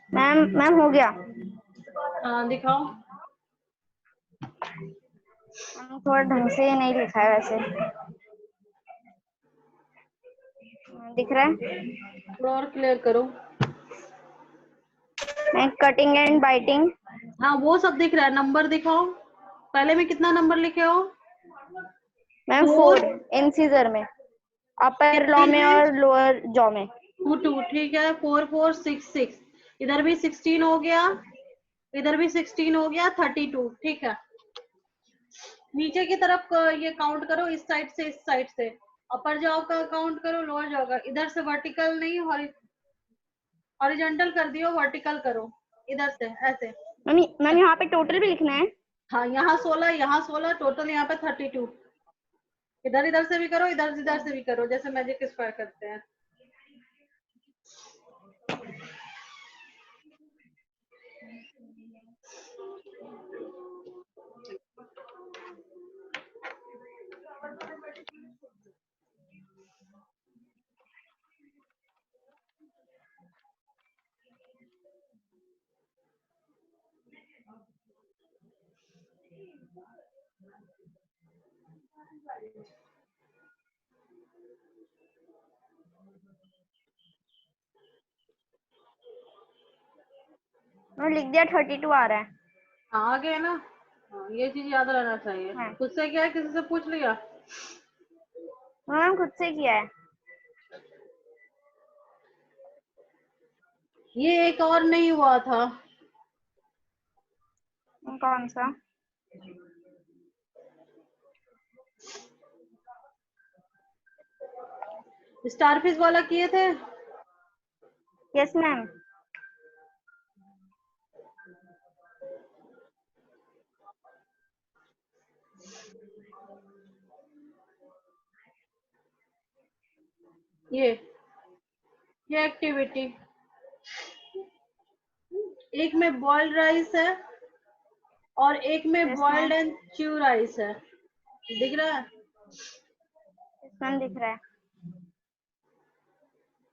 Ma'am ma'am हो गया। हाँ दिखाओ। थोड़ा ढंग से नहीं लिखा है वैसे। दिख रहा है? थोड़ा और क्लियर करो। Cutting and biting. हाँ वो सब दिख रहा है, नंबर दिखाओ। पहले में कितना नंबर लिखे हो? मैम 4 इंसीजर में, अपर लॉ में और लोअर जॉ में। 2 ठीक है। 4 4 6 6, इधर भी 16 हो गया, इधर भी 16 हो गया, 32 ठीक है। नीचे की तरफ ये काउंट करो, इस साइड से इस साइड से। अपर जॉ का काउंट करो, लोअर जॉ का। इधर से वर्टिकल नहीं, हॉरिजॉन्टल कर दियो, वर्टिकल करो इधर से ऐसे। मैम यहाँ पे टोटल भी लिखना है? हाँ यहाँ 16, यहाँ 16, टोटल यहाँ पे 32। इधर इधर से भी करो, इधर इधर से भी करो, जैसे मैजिक स्क्वायर करते हैं। लिख दिया, 32 आ रहा है। हाँ, आ गया ना। हाँ, ये चीज याद रहना चाहिए। हाँ। खुद से क्या है, किसी से पूछ लिया? मैम खुद से किया है। ये एक और नहीं हुआ था। कौन सा? स्टारफिश वाला किए थे? Yes ma'am. ये एक्टिविटी, एक में बॉइल्ड राइस है और एक में बॉइल्ड एंड च्यू राइस है। दिख रहा है? मैम दिख रहा है।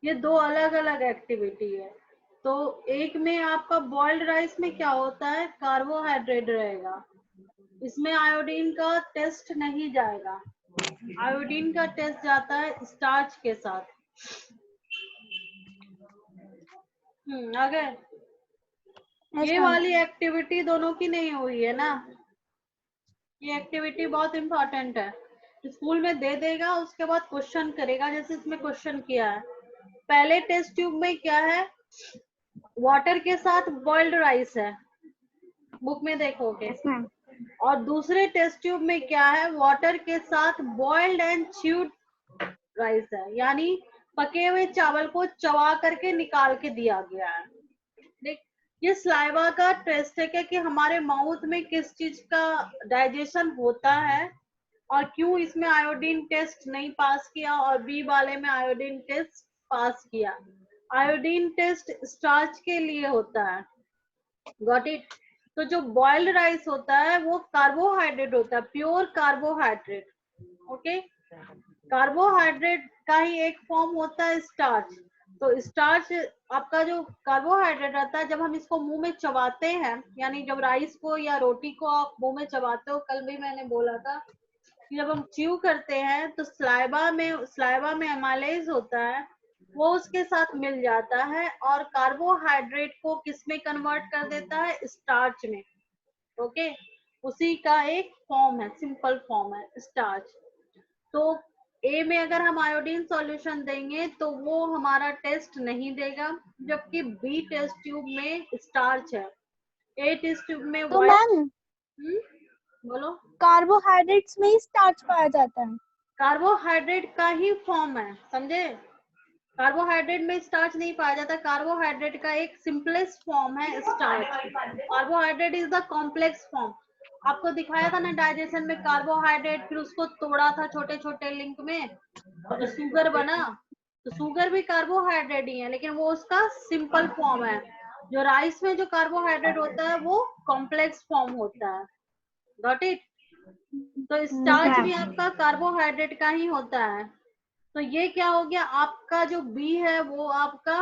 ये दो अलग अलग एक्टिविटी है। तो एक में आपका बॉइल्ड राइस में क्या होता है, कार्बोहाइड्रेट रहेगा। इसमें आयोडीन का टेस्ट नहीं जाएगा। आयोडीन का टेस्ट जाता है स्टार्च के साथ। आ गए। ये वाली एक्टिविटी दोनों की नहीं हुई है ना। ये एक्टिविटी बहुत इंपॉर्टेंट है, स्कूल में दे देगा, उसके बाद क्वेश्चन करेगा, जैसे इसमें क्वेश्चन किया है। पहले टेस्ट ट्यूब में क्या है, वाटर के साथ बॉइल्ड राइस है, बुक में देखोगे। और दूसरे टेस्ट ट्यूब में क्या है, वाटर के साथ बॉइल्ड एंड च्यूड राइस है, यानी पके हुए चावल को चबा करके निकाल के दिया गया है। देख, ये स्लाइवा का टेस्ट है कि हमारे माउथ में किस चीज का डाइजेशन होता है, और क्यों इसमें आयोडीन टेस्ट नहीं पास किया और बी वाले में आयोडीन टेस्ट पास किया। आयोडीन टेस्ट स्टार्च के लिए होता है। Got it? तो जो बॉइल्ड राइस होता है वो कार्बोहाइड्रेट होता है, प्योर कार्बोहाइड्रेट। ओके, कार्बोहाइड्रेट का ही एक फॉर्म होता है स्टार्च। तो स्टार्च आपका जो कार्बोहाइड्रेट रहता है, जब हम इसको मुंह में चबाते हैं, यानी जब राइस को या रोटी को आप मुंह में चबाते हो, कल भी मैंने बोला था कि जब हम च्यू करते हैं तो स्लाइवा में एमाइलेज होता है, वो उसके साथ मिल जाता है और कार्बोहाइड्रेट को किस में कन्वर्ट कर देता है, स्टार्च में। ओके, उसी का एक फॉर्म है, सिंपल फॉर्म है स्टार्च। तो ए में अगर हम आयोडीन सॉल्यूशन देंगे तो वो हमारा टेस्ट नहीं देगा, जबकि बी टेस्ट ट्यूब में स्टार्च है, ए टेस्ट ट्यूब में तो मैम बोलो। कार्बोहाइड्रेट्स में ही स्टार्च पाया जाता है? कार्बोहाइड्रेट का ही फॉर्म है, समझे? कार्बोहाइड्रेट में स्टार्च नहीं पाया जाता, कार्बोहाइड्रेट का एक सिंपलेस्ट फॉर्म है starch. Carbohydrate is the complex form. आपको दिखाया था ना डाइजेशन में कार्बोहाइड्रेट, फिर उसको तोड़ा था छोटे छोटे लिंक में, तो शुगर बना। तो शुगर भी कार्बोहाइड्रेट ही है, लेकिन वो उसका सिंपल फॉर्म है। जो राइस में जो कार्बोहाइड्रेट होता है वो कॉम्प्लेक्स फॉर्म होता है। Got it. तो yes स्टार्च भी ma'am, आपका कार्बोहाइड्रेट का ही होता है। तो ये क्या हो गया, आपका जो बी है वो आपका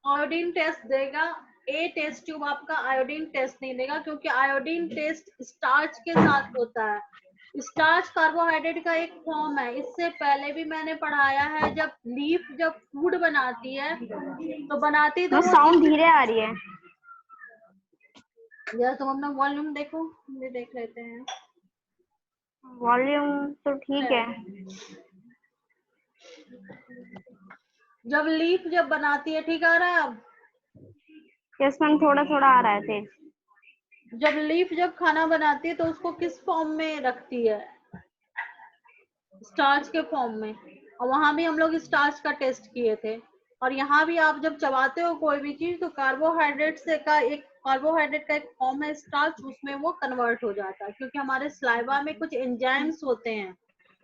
आयोडीन टेस्ट देगा, ए टेस्ट ट्यूब आपका आयोडीन टेस्ट नहीं देगा, क्योंकि आयोडीन टेस्ट स्टार्च के साथ होता है। स्टार्च कार्बोहाइड्रेट का एक फॉर्म है, इससे पहले भी मैंने पढ़ाया है। जब लीफ जब फूड बनाती है तो बनाती तो मैं वो साउंड धीरे आ रही है। यार तुम अपना वॉल्यूम देखो, हम भी देख लेते हैं। वॉल्यूम तो ठीक है। जब लीफ जब बनाती है, ठीक आ रहा है अब? यस मैम, थोड़ा थोड़ा आ रहा है तेज। जब लीफ जब खाना बनाती है तो उसको किस फॉर्म में रखती है, स्टार्च के फॉर्म में। और वहां भी हम लोग स्टार्च का टेस्ट किए थे। और यहाँ भी आप जब चबाते हो कोई भी चीज तो कार्बोहाइड्रेट का एक फॉर्म है स्टार्च, उसमें वो कन्वर्ट हो जाता है, क्योंकि हमारे स्लाइवा में कुछ एंजाइम्स होते हैं।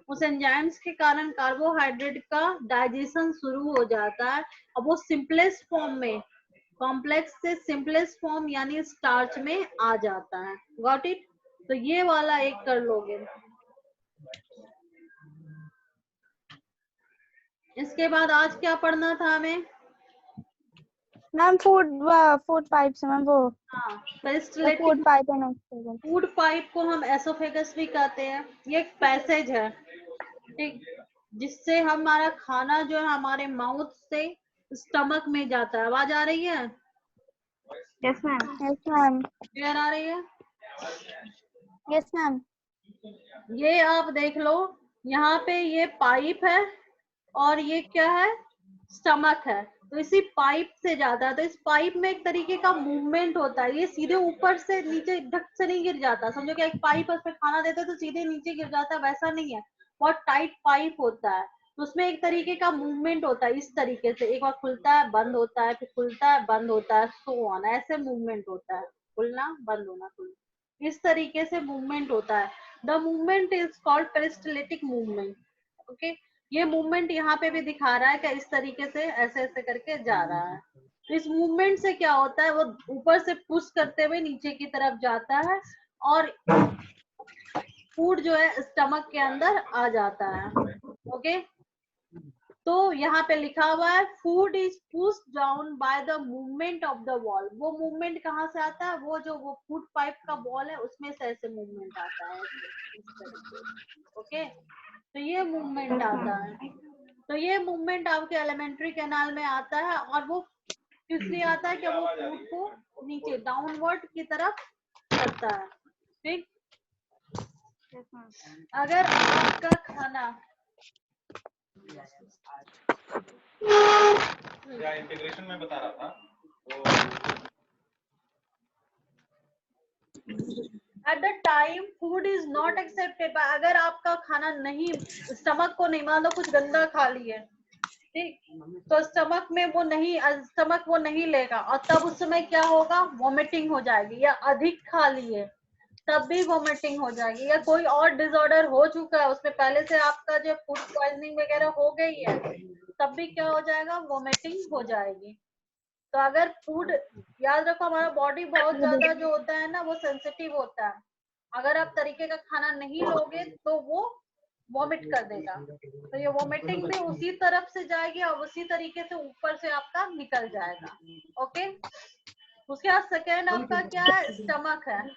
उस एंजाइम्स के कारण कार्बोहाइड्रेट का डाइजेशन शुरू हो जाता है। अब वो सिंपलेस्ट फॉर्म में, कॉम्प्लेक्स से सिंपलेस्ट फॉर्म यानी स्टार्च में आ जाता है। Got it. तो ये वाला एक कर लोगे। इसके बाद आज क्या पढ़ना था हमें? मैम फूड पाइप से मैम वो हाँ, food peristaltic. Pipe and oesophagus. Food pipe को हम एसोफेगस भी कहते हैं। ये एक पैसेज है, ठीक, जिससे हमारा खाना जो है हमारे माउथ से स्टमक में जाता है। आवाज आ रही है? Yes ma'am, yes ma'am. Clear आ रही है? Yes ma'am. ये आप देख लो, यहाँ पे ये पाइप है और ये क्या है, स्टमक है। तो इसी पाइप से जाता है। तो इस पाइप में एक तरीके का मूवमेंट होता है, ये सीधे ऊपर से नीचे धक से नहीं गिर जाता। समझो कि एक पाइप है, उसमें खाना देते हैं तो सीधे नीचे गिर जाता है, वैसा नहीं है। बहुत टाइट पाइप होता है, तो उसमें एक तरीके का मूवमेंट होता है। इस तरीके से एक बार खुलता है, बंद होता है, फिर खुलता है, बंद होता है, सो ऑन, ऐसे मूवमेंट होता है। खुलना, बंद होना, खुलना, इस तरीके से मूवमेंट होता है। The movement is called peristaltic movement. Okay, ये मूवमेंट यहाँ पे भी दिखा रहा है कि इस तरीके से ऐसे ऐसे करके जा रहा है। तो इस मूवमेंट से क्या होता है, वो ऊपर से पुश करते हुए नीचे की तरफ जाता है और फूड जो है स्टमक के अंदर आ जाता है। ओके, तो यहाँ पे लिखा हुआ है food is push down by the movement of the wall. वो मूवमेंट कहाँ से आता है, वो जो वो फूड पाइप का वॉल है उसमें से ऐसे मूवमेंट आता है, इस तरीके। ओके, तो ये मूवमेंट आता है। तो ये मूवमेंट आपके एलिमेंट्री कैनाल में आता है और वो इसलिए आता है कि वो फूड को नीचे डाउनवर्ड की तरफ करता है। ठीक, अगर आपका खाना या इंटीग्रेशन में बता रहा था at the time food is not accepted, अगर आपका खाना नहीं, स्टमक को नहीं, मान लो कुछ गंदा खा लिए, ठीक, तो स्टमक वो नहीं लेगा और तब उस समय क्या होगा, वॉमिटिंग हो जाएगी। या अधिक खा लिए तब भी वॉमिटिंग हो जाएगी, या कोई और डिसऑर्डर हो चुका है उसमें पहले से, आपका जो फूड पॉइजनिंग वगैरह हो गई है, तब भी क्या हो जाएगा, वॉमिटिंग हो जाएगी। तो अगर फूड, याद रखो हमारा बॉडी बहुत ज्यादा जो होता है ना वो सेंसिटिव होता है। अगर आप तरीके का खाना नहीं लोगे तो वो वॉमिट कर देगा। तो ये वॉमिटिंग भी उसी तरफ से जाएगी और उसी तरीके से ऊपर से आपका निकल जाएगा। ओके, उसके बाद सेकेंड आपका क्या है, स्टमक है।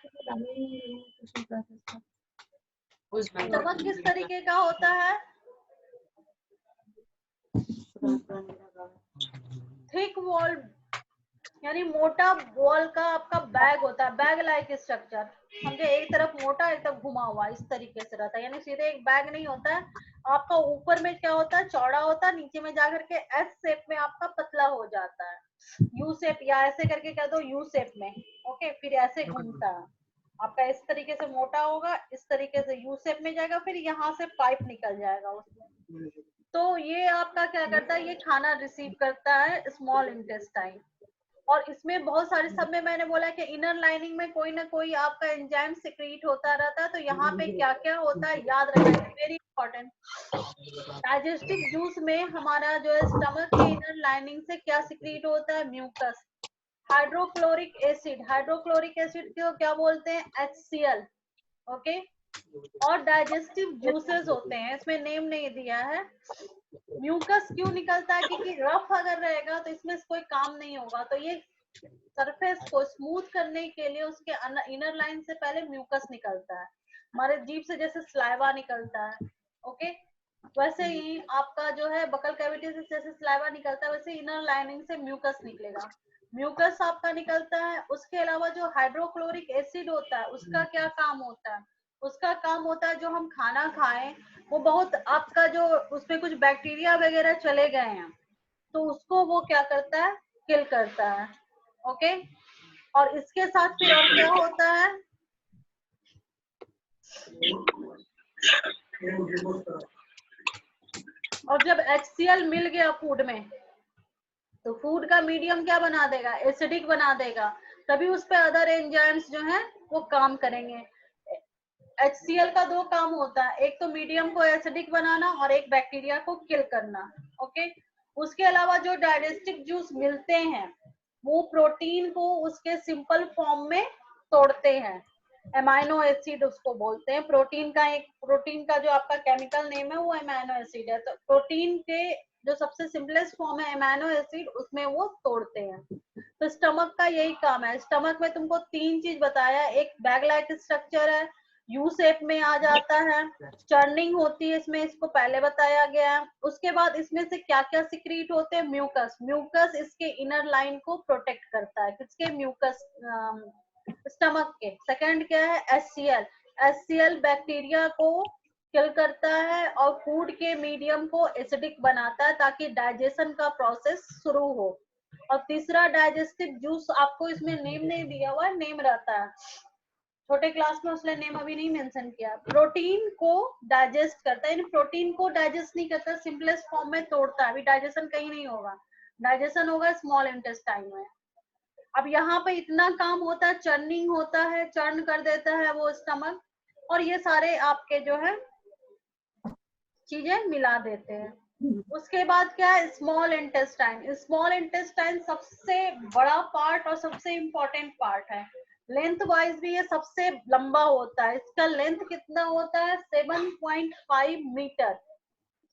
स्टमक किस तरीके का होता है, थिक वॉल यानी मोटा वॉल का आपका बैग होता है, बैग लाइक स्ट्रक्चर। समझे, एक तरफ मोटा एक तरफ घुमा हुआ, इस तरीके से रहता है, यानी सीधे एक बैग नहीं होता है आपका। ऊपर में क्या होता है, चौड़ा होता है, नीचे में जाकर के एस शेप में आपका पतला हो जाता है, यू शेप, या ऐसे करके कह दो यू शेप में। ओके, फिर ऐसे घूमता है आपका, इस तरीके से मोटा होगा, इस तरीके से यू शेप में जाएगा, फिर यहाँ से पाइप निकल जाएगा उसमें। तो ये आपका क्या करता है, ये खाना रिसीव करता है स्मॉल इंटेस्टाइन। और इसमें बहुत सारे, सब में मैंने बोला कि इनर लाइनिंग में कोई ना कोई आपका एंजाइम सिक्रीट होता रहता है। तो यहाँ पे क्या क्या होता है याद रखना, वेरी इंपॉर्टेंट। डाइजेस्टिव जूस में हमारा जो है स्टमक के इनर लाइनिंग से क्या सिक्रीट होता है, म्यूकस। हाइड्रोक्लोरिक एसिड को क्या बोलते हैं, HCl। ओके। और डाइजेस्टिव जूसेस होते हैं, इसमें नेम नहीं दिया है। म्यूकस क्यों निकलता है? क्योंकि रफ अगर रहेगा तो इसमें कोई काम नहीं होगा, तो ये सरफेस को स्मूथ करने के लिए उसके इनर लाइन से पहले म्यूकस निकलता है। हमारे जीभ से जैसे स्लाइवा निकलता है, ओके, वैसे ही आपका जो है बकल कैविटी से जैसे स्लाइवा निकलता है, वैसे इनर लाइनिंग से म्यूकस निकलेगा। म्यूकस आपका निकलता है। उसके अलावा जो हाइड्रोक्लोरिक एसिड होता है, उसका क्या काम होता है? उसका काम होता है जो हम खाना खाएं वो बहुत आपका जो उसमें कुछ बैक्टीरिया वगैरह चले गए हैं, तो उसको वो क्या करता है? किल करता है। ओके। और इसके साथ फिर और क्या होता है? और जब HCl मिल गया फूड में, तो फूड का मीडियम क्या बना देगा? एसिडिक बना देगा। तभी उस पे अदर एंजाइम्स जो है वो काम करेंगे। HCl का दो काम होता है, एक तो मीडियम को एसिडिक बनाना और एक बैक्टीरिया को किल करना। ओके। उसके अलावा जो डाइजेस्टिव जूस मिलते हैं वो प्रोटीन को उसके सिंपल फॉर्म में तोड़ते हैं। एमाइनो एसिड उसको बोलते हैं। प्रोटीन का जो आपका केमिकल नेम है वो एमाइनो एसिड है। तो प्रोटीन के जो सबसे सिंपलेस्ट फॉर्म है एमाइनो एसिड, उसमें वो तोड़ते हैं। तो स्टमक का यही काम है। स्टमक में तुमको 3 चीज बताया, एक बैग लाइक स्ट्रक्चर है, यू शेप में आ जाता है, चर्निंग होती है इसमें, इसको पहले बताया गया है। उसके बाद इसमें से क्या क्या सिक्रीट होते हैं? म्यूकस। म्यूकस इसके इनर लाइन को प्रोटेक्ट करता है। किसके? म्यूकस, स्टमक के। सेकंड क्या है? HCl। HCl बैक्टीरिया को किल करता है और फूड के मीडियम को एसिडिक बनाता है ताकि डाइजेशन का प्रोसेस शुरू हो। और तीसरा डाइजेस्टिव जूस, आपको इसमें नेम नहीं दिया हुआ, नेम रहता है छोटे क्लास में, उसने नेम अभी नहीं मेंशन किया। प्रोटीन को डाइजेस्ट करता है, प्रोटीन को डाइजेस्ट नहीं करता, सिंपलेस्ट फॉर्म में तोड़ता है। अभी डाइजेशन कहीं नहीं होगा, डाइजेशन होगा स्मॉल इंटेस्टाइन में। अब यहाँ पे इतना काम होता है, चर्निंग होता है, चर्न कर देता है वो स्टमक, और ये सारे आपके जो है चीजें मिला देते हैं। उसके बाद क्या है? Small intestine. स्मॉल इंटेस्टाइन सबसे बड़ा पार्ट और सबसे इम्पोर्टेंट पार्ट है। लेंथ वाइज भी ये सबसे लंबा होता है। इसका लेंथ कितना होता है? 7.5 मीटर।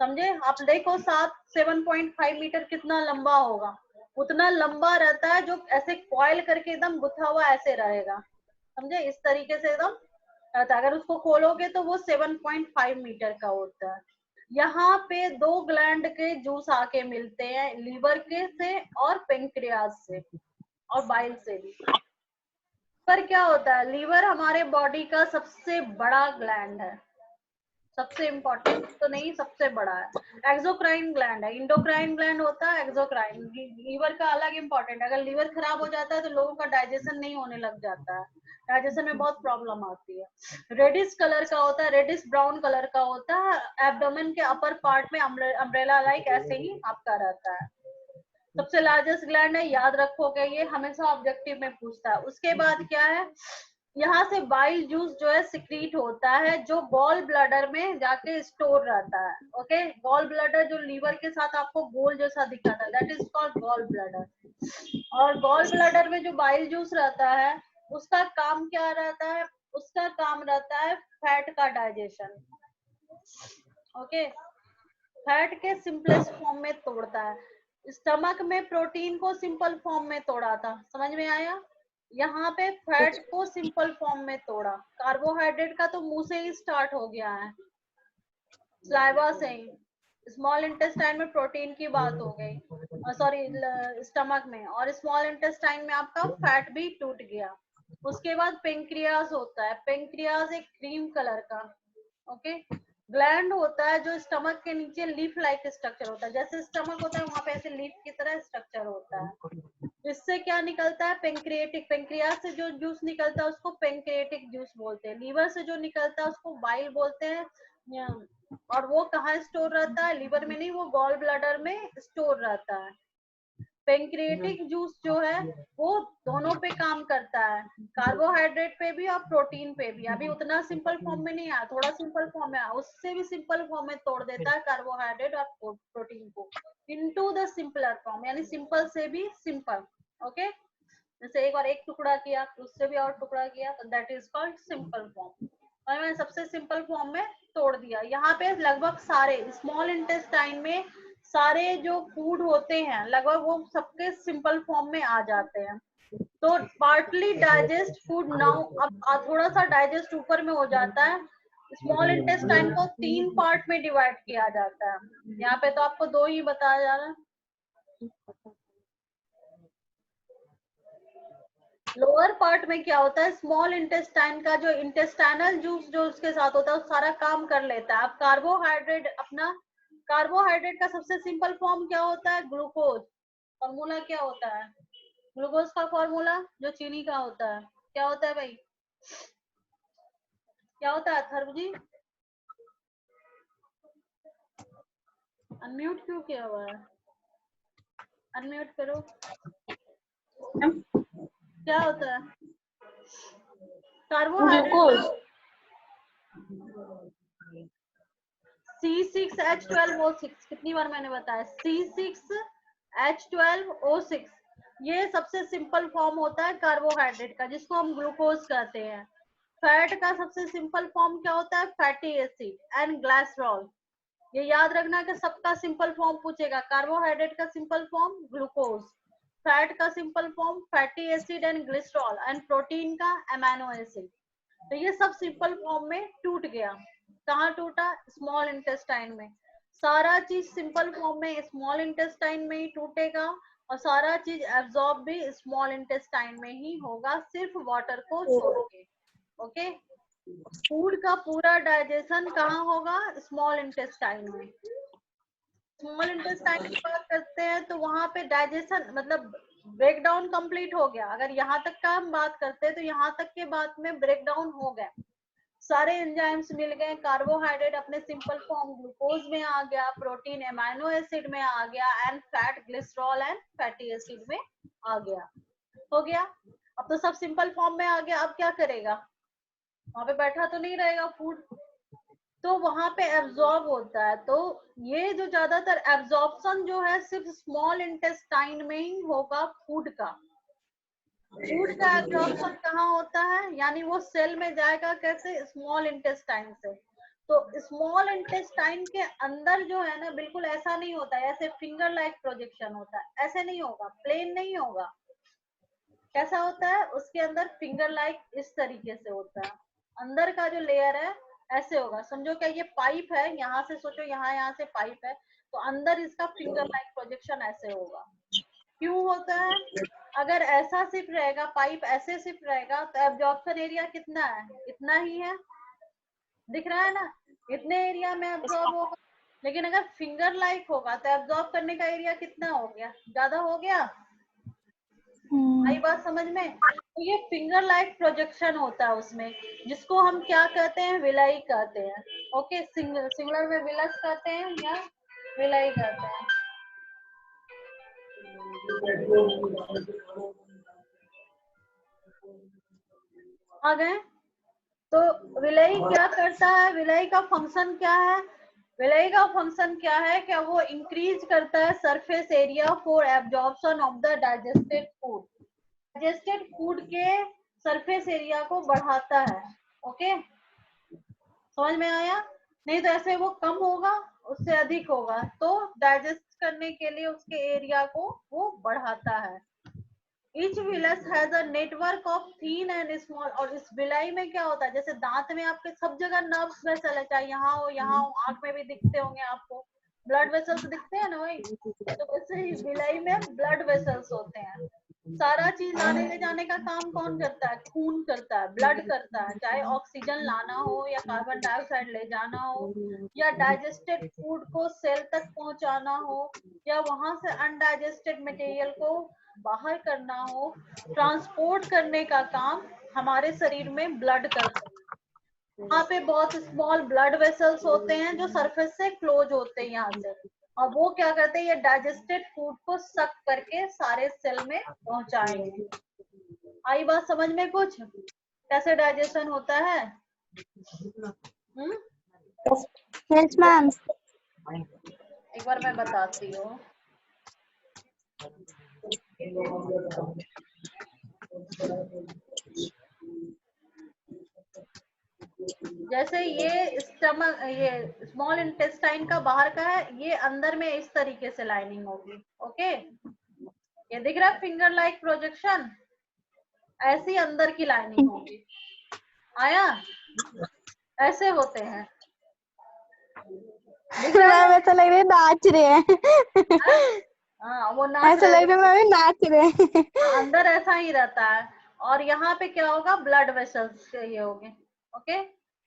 समझे? आप देखो 7.5 मीटर कितना लंबा होगा। उतना लंबा रहता है, जो ऐसे कॉइल करके एकदम गुथा हुआ ऐसे रहेगा। समझे? इस तरीके से एकदम रहता है। अगर उसको खोलोगे तो वो 7.5 मीटर का होता है। यहाँ पे 2 ग्लैंड के जूस आके मिलते हैं, लीवर के से और पेंक्रियाज से और बाइल से भी। पर क्या होता है? लीवर हमारे बॉडी का सबसे बड़ा ग्लैंड है, सबसे इम्पोर्टेंट तो नहीं, सबसे बड़ा है। एक्सोक्राइन ग्लैंड है, इंडोक्राइन ग्लैंड होता है एक्सोक्राइन। लीवर का अलग इम्पोर्टेंट। अगर लीवर खराब हो जाता है तो लोगों का डाइजेशन नहीं होने लग जाता है, डाइजेशन में बहुत प्रॉब्लम आती है। रेडिश कलर का होता है, रेडिश ब्राउन कलर का होता है। एब्डोमेन के अपर पार्ट में अम्ब्रेला लाइक ऐसे ही आपका रहता है। सबसे लार्जेस्ट ग्लैंड है, याद रखोगे, ये हमेशा ऑब्जेक्टिव में पूछता है। उसके बाद क्या है? यहाँ से बाइल जूस जो है सिक्रीट होता है, जो गॉल ब्लैडर में जाके स्टोर रहता है। ओके। गॉल ब्लैडर जो लीवर के साथ आपको गोल जैसा दिखा था, that is called gallbladder. और गॉल ब्लैडर में जो बाइल जूस रहता है उसका काम क्या रहता है? उसका काम रहता है फैट का डाइजेशन। ओके। फैट के सिंपलेस्ट फॉर्म में तोड़ता है। स्टमक में प्रोटीन को सिंपल फॉर्म में तोड़ा था, समझ में आया? यहाँ पे फैट को सिंपल फॉर्म में तोड़ा। कार्बोहाइड्रेट का तो मुंह से ही स्टार्ट हो गया है, स्लाइवा से ही। स्मॉल इंटेस्टाइन में प्रोटीन की बात हो गई, सॉरी स्टमक में, और स्मॉल इंटेस्टाइन में आपका फैट भी टूट गया। उसके बाद पेंक्रियाज होता है। पेंक्रियाज एक क्रीम कलर का ओके ग्लैंड होता है, जो स्टमक के नीचे लीफ लाइक स्ट्रक्चर होता है। जैसे स्टमक होता है वहां पे ऐसे लीफ की तरह स्ट्रक्चर होता है। इससे क्या निकलता है? पेंक्रिएटिक। पेंक्रियाज से जो जूस निकलता है उसको पेंक्रिएटिक जूस बोलते हैं। लीवर से जो निकलता है उसको बाइल बोलते हैं। और वो कहाँ स्टोर रहता है? लीवर में नहीं, वो गॉल ब्लैडर में स्टोर रहता है। पेंक्रिएटिक जूस जो है वो दोनों पे काम करता है, कार्बोहाइड्रेट पे भी और प्रोटीन पे भी। अभी उतना सिंपल फॉर्म में नहीं आया, थोड़ा सिंपल फॉर्म में आया, उससे भी सिंपल फॉर्म में तोड़ देता है कार्बोहाइड्रेट और प्रोटीन को इनटू द सिंपलर फॉर्म, यानी सिंपल से भी सिंपल। ओके। जैसे एक बार एक टुकड़ा किया, उससे भी और टुकड़ा किया, तो that is called simple form. और मैंने सबसे सिंपल फॉर्म में तोड़ दिया। यहाँ पे लगभग सारे स्मॉल इंटेस्टाइन में सारे जो फूड होते हैं लगभग वो सबके सिंपल फॉर्म में आ जाते हैं। तो पार्टली डाइजेस्ट फूड नाउ, अब थोड़ा सा डाइजेस्ट ऊपर में हो जाता है। स्मॉल इंटेस्टाइन को 3 पार्ट में डिवाइड किया जाता है। यहाँ पे तो आपको 2 ही बताया जा रहा है। लोअर पार्ट में क्या होता है, स्मॉल इंटेस्टाइन का जो इंटेस्टाइनल जूस जो उसके साथ होता है वो सारा काम कर लेता है। अब कार्बोहाइड्रेट, अपना कार्बोहाइड्रेट का सबसे सिंपल फॉर्म क्या होता है, ग्लूकोज। फॉर्मूला क्या होता है ग्लूकोज का, फॉर्मूला जो चीनी का होता है क्या होता है भाई, क्या होता है अथर्व जी? अनम्यूट क्यों किया हुआ है, अनम्यूट करो। क्या होता है कार्बोहाइड्रेट? C6H12O6, कितनी बार मैंने बताया, C6H12O6 ये सबसे सिंपल फॉर्म होता है कार्बोहाइड्रेट का, जिसको हम ग्लूकोज कहते हैं। फैट का सबसे सिंपल फॉर्म क्या होता है, फैटी एसिड एंड ग्लाइसरॉल। ये याद रखना कि सबका सिंपल फॉर्म पूछेगा। कार्बोहाइड्रेट का सिंपल फॉर्म ग्लूकोज, फैट का simple form fatty acid and glycerol, and protein का अमीनो एसिड। तो ये सब सिंपल फॉर्म में टूट गया। कहाँ टूटा, स्मॉल इंटेस्टाइन में। सारा चीज सिंपल फॉर्म में स्मॉल इंटेस्टाइन में ही टूटेगा, और सारा चीज एब्जॉर्ब भी स्मॉल इंटेस्टाइन में ही होगा, सिर्फ वाटर को छोड़ के। ओके, फूड का पूरा डाइजेशन कहाँ होगा, स्मॉल इंटेस्टाइन में। स्मॉल इंटेस्टाइन की बात करते हैं तो वहां पे डाइजेशन मतलब ब्रेक डाउन कंप्लीट हो गया। अगर यहाँ तक का हम बात करते हैं तो यहाँ तक के बाद में ब्रेक डाउन हो गया, सारे एंजाइम्स मिल गए। कार्बोहाइड्रेट अपने सिंपल फॉर्म ग्लूकोज में आ गया, प्रोटीन अमीनो एसिड में आ गया, and fat glycerol and fatty acid में आ गया। हो गया, अब तो सब सिंपल फॉर्म में आ गया। अब क्या करेगा, वहां पे बैठा तो नहीं रहेगा फूड, तो वहां पे एब्जॉर्ब होता है। तो ये जो ज्यादातर एब्जॉर्प्शन जो है सिर्फ स्मॉल इंटेस्टाइन में ही होगा फूड का। फूड का एब्जॉर्प्शन कहाँ होता है, यानी वो सेल में जाएगा कैसे, स्मॉल इंटेस्टाइन से। तो स्मॉल इंटेस्टाइन के अंदर जो है ना, बिल्कुल ऐसा नहीं होता है, ऐसे फिंगर लाइक प्रोजेक्शन होता है, ऐसे नहीं होगा, प्लेन नहीं होगा। कैसा होता है, उसके अंदर फिंगर लाइक इस तरीके से होता है। अंदर का जो लेयर है ऐसे होगा, समझो क्या ये पाइप है, यहाँ से सोचो, यहाँ से पाइप है, तो अंदर इसका फिंगर लाइक प्रोजेक्शन ऐसे होगा। क्यों होता है, अगर ऐसा सिर्फ रहेगा, पाइप ऐसे सिर्फ रहेगा, तो एब्जॉर्प्शन एरिया कितना है, इतना ही है, दिख रहा है ना, इतने एरिया में एब्जॉर्ब होगा। लेकिन अगर फिंगर लाइक होगा तो एब्जॉर्ब करने का एरिया कितना हो गया, ज्यादा हो गया। आई बात समझ में? तो ये फिंगर लाइक प्रोजेक्शन होता है उसमें, जिसको हम क्या कहते हैं, विलाई कहते हैं। ओके, सिंगुलर में विलस कहते हैं या विलाई कहते हैं। आ गए? तो विलय क्या करता है, विलय का फंक्शन क्या है, विलय का फंक्शन क्या है, क्या वो इंक्रीज करता है surface area for absorption of the digested food. Digested food के सरफेस एरिया को बढ़ाता है। ओके, समझ में आया? नहीं तो ऐसे वो कम होगा, उससे अधिक होगा, तो डाइजेस्ट करने के लिए उसके एरिया को वो बढ़ाता है। Each villus has a network of thin and small, और इस विलाई में क्या होता है, जैसे दांत में आपके सब जगह नर्व्स वेसल है, चाहे यहाँ हो, आंख में भी दिखते होंगे आपको, ब्लड वेसल्स दिखते हैं ना भाई, तो वैसे ही विलाई में ब्लड वेसल्स होते हैं। सारा चीज लाने ले जाने का काम कौन करता है, खून करता है, ब्लड करता है, चाहे ऑक्सीजन लाना हो या कार्बन डाइऑक्साइड ले जाना हो, या डाइजेस्टेड फूड को सेल तक पहुंचाना हो, या वहां से अनडाइजेस्टेड मटेरियल को बाहर करना हो, ट्रांसपोर्ट करने का काम हमारे शरीर में ब्लड करता है। यहाँ पे बहुत स्मॉल ब्लड वेसल्स होते हैं जो सरफेस से क्लोज होते हैं यहाँ से, और वो क्या करते हैं, ये डाइजेस्टेड फूड को सक करके सारे सेल में पहुंचाएंगे। आई बात समझ में कुछ, कैसे डाइजेशन होता है? Yes, ma'am. एक बार मैं बताती हूँ। जैसे ये स्टमक, ये स्मॉल इंटेस्टाइन का बाहर का है, ये अंदर में इस तरीके से लाइनिंग होगी। ओके, ये दिख रहा है फिंगर लाइक प्रोजेक्शन, ऐसी अंदर की लाइनिंग होगी। आया, ऐसे होते हैं, दिख रहा मैम है? ऐसा लग रहा है नाच रहे हैं। हाँ, वो नाच ऐसा रहे लग रहा है मैम नाच रहे हैं। अंदर ऐसा ही रहता है। और यहाँ पे क्या होगा, ब्लड वेसल्स ये होंगे। ओके,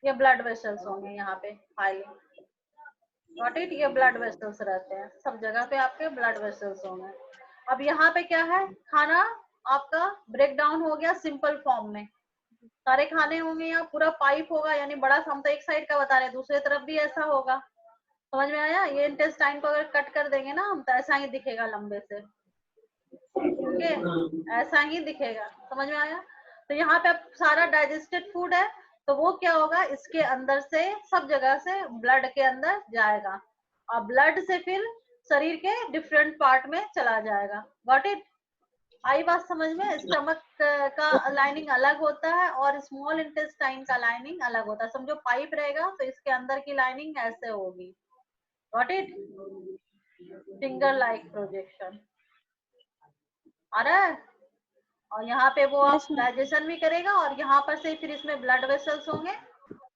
ये ब्लड वेसल्स होंगे यहाँ पे हाईली। Got it? ये ब्लड वेसल्स रहते हैं सब जगह पे, आपके ब्लड वेसल्स होंगे। अब यहाँ पे क्या है, खाना आपका ब्रेक डाउन हो गया सिंपल फॉर्म में, सारे खाने होंगे, यहाँ पूरा पाइप होगा, यानी बड़ा सा, हम तो एक साइड का बता रहे हैं, दूसरी तरफ भी ऐसा होगा। समझ में आया? ये इंटेस्टाइन को अगर कट कर देंगे ना हम, तो ऐसा ही दिखेगा लंबे से। ओके, ऐसा ही दिखेगा। समझ में आया? तो यहाँ पे अब सारा डाइजेस्टेड फूड है, तो वो क्या होगा, इसके अंदर से सब जगह से ब्लड के अंदर जाएगा, और ब्लड से फिर शरीर के डिफरेंट पार्ट में चला जाएगा। Got it? आई बात समझ में? स्टमक का लाइनिंग अलग होता है और स्मॉल इंटेस्टाइन का लाइनिंग अलग होता है। समझो पाइप रहेगा तो इसके अंदर की लाइनिंग ऐसे होगी। Got it? Finger like projection आ रहा है? और यहाँ पे वो आप Yes, ma'am. डाइजेशन भी करेगा, और यहाँ पर से फिर इसमें ब्लड वेसल्स होंगे,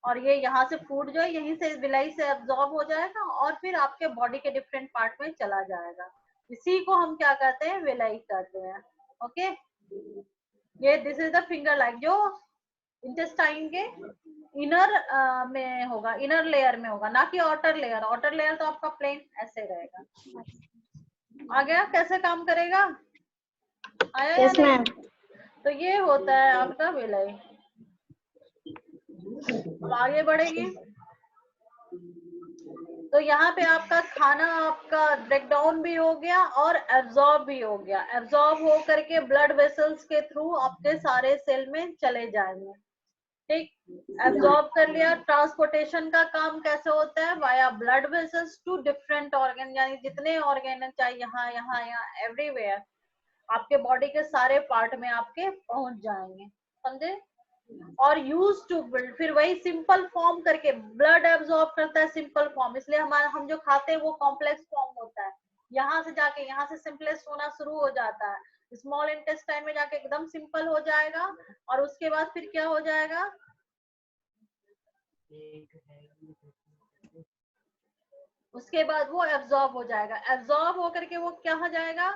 और ये यहाँ से फूड जो है यहीं से विलाई से एब्जॉर्ब हो जाएगा, और फिर आपके बॉडी के डिफरेंट पार्ट में चला जाएगा। इसी को हम क्या कहते हैं, विलाई कहते हैं। ओके, ये this is the finger like, जो इंटेस्टाइन के इनर में होगा, इनर लेयर में होगा, ना कि आउटर लेयर। आउटर लेयर तो आपका प्लेन ऐसे रहेगा। आ गया कैसे काम करेगा? आया या Yes, नहीं? ma'am. तो ये होता है आपका विलय। अब आगे बढ़ेंगे, तो यहाँ पे आपका खाना आपका ब्रेक डाउन भी हो गया और एब्जॉर्ब भी हो गया। एब्जॉर्ब हो करके ब्लड वेसल्स के थ्रू आपके सारे सेल में चले जाएंगे। ठीक, एब्जॉर्ब कर लिया। ट्रांसपोर्टेशन का काम कैसे होता है, via blood vessels to different organ, यानी जितने ऑर्गन है, चाहे यहाँ यहाँ यहाँ एवरीवेयर, आपके बॉडी के सारे पार्ट में आपके पहुंच जाएंगे। समझे? और यूज टू बिल्ड, फिर वही सिंपल फॉर्म करके ब्लड एब्जॉर्ब करता है सिंपल फॉर्म, इसलिए हमारा हम जो खाते हैं वो कॉम्प्लेक्स फॉर्म होता है। यहाँ से जाके यहाँ से सिंपलेस्ट होना शुरू हो जाता है, स्मॉल इंटेस्टाइन में जाके एकदम सिंपल हो जाएगा, और उसके बाद फिर क्या हो जाएगा, उसके बाद वो एब्जॉर्ब हो जाएगा। एब्जॉर्ब होकर के वो क्या हो जाएगा,